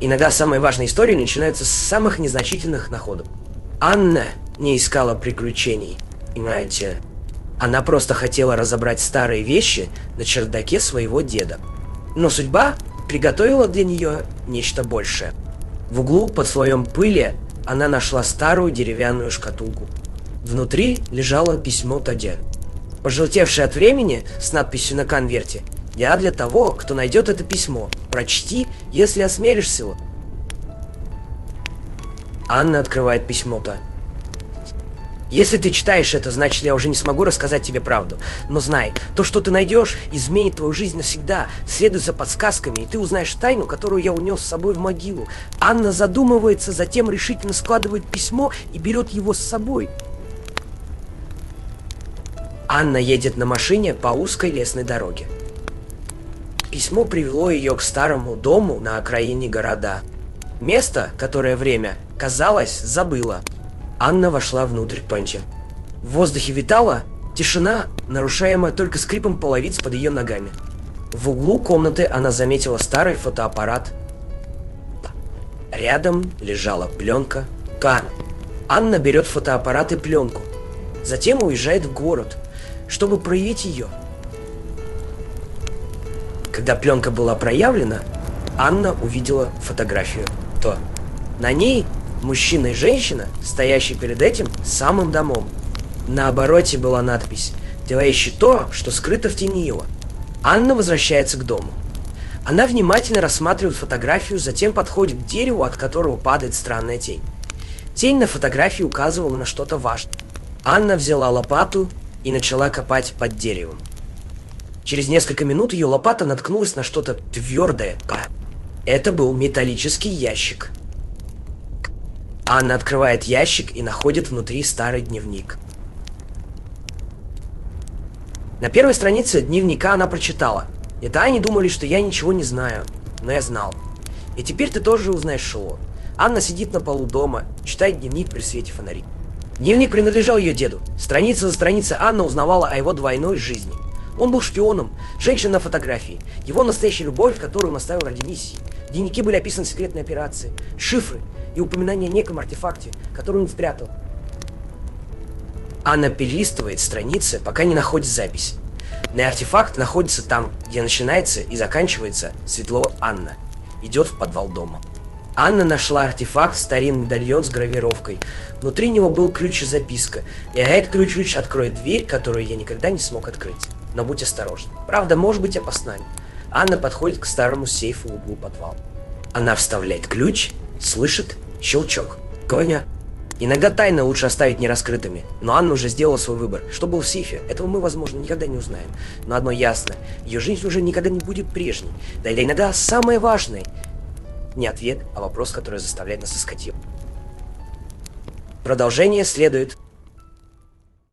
Иногда самые важные истории начинаются с самых незначительных находок. Анна не искала приключений, понимаете? Она просто хотела разобрать старые вещи на чердаке своего деда. Но судьба приготовила для нее нечто большее. В углу под слоем пыли она нашла старую деревянную шкатулку. Внутри лежало письмо Таде, пожелтевшее от времени с надписью на конверте: «Я для того, кто найдет это письмо. Прочти, если осмелишься». Анна открывает письмо-то. Если ты читаешь это, значит, я уже не смогу рассказать тебе правду. Но знай, то, что ты найдешь, изменит твою жизнь навсегда. Следуй за подсказками, и ты узнаешь тайну, которую я унес с собой в могилу. Анна задумывается, затем решительно складывает письмо и берет его с собой. Анна едет на машине по узкой лесной дороге. Письмо привело ее к старому дому на окраине города. Место, которое время, казалось, забыло. Анна вошла внутрь Панчи. В воздухе витала тишина, нарушаемая только скрипом половиц под ее ногами. В углу комнаты она заметила старый фотоаппарат. Рядом лежала пленка Кан. Анна берет фотоаппарат и пленку. Затем уезжает в город, чтобы проявить ее. Когда пленка была проявлена, Анна увидела фотографию. На ней мужчина и женщина, стоящие перед этим самым домом. На обороте была надпись: «Ты ищи то, что скрыто в тени его». Анна возвращается к дому. Она внимательно рассматривает фотографию, затем подходит к дереву, от которого падает странная тень. Тень на фотографии указывала на что-то важное. Анна взяла лопату и начала копать под деревом. Через несколько минут ее лопата наткнулась на что-то твердое. Это был металлический ящик. Анна открывает ящик и находит внутри старый дневник. На первой странице дневника она прочитала: «Это они думали, что я ничего не знаю, но я знал. И теперь ты тоже узнаешь, Шило». Анна сидит на полу дома, читает дневник при свете фонарей. Дневник принадлежал ее деду. Страница за страницей Анна узнавала о его двойной жизни. Он был шпионом, женщина на фотографии, его настоящая любовь, которую он оставил ради миссии. В дневнике были описаны секретные операции, шифры и упоминания о неком артефакте, который он спрятал. Анна перелистывает страницы, пока не находит запись. На артефакт находится там, где начинается и заканчивается светло Анна. Идет в подвал дома. Анна нашла артефакт, старинный медальон с гравировкой. Внутри него был ключ и записка. И этот ключ откроет дверь, которую я никогда не смог открыть. Но будь осторожен. Правда, может быть опасна. Анна подходит к старому сейфу в углу подвала. Она вставляет ключ, слышит щелчок. Коня. Иногда тайны лучше оставить нераскрытыми. Но Анна уже сделала свой выбор. Что было в сейфе, этого мы, возможно, никогда не узнаем. Но одно ясно. Ее жизнь уже никогда не будет прежней. Да и иногда самое важное — не ответ, а вопрос, который заставляет нас искать его. Продолжение следует.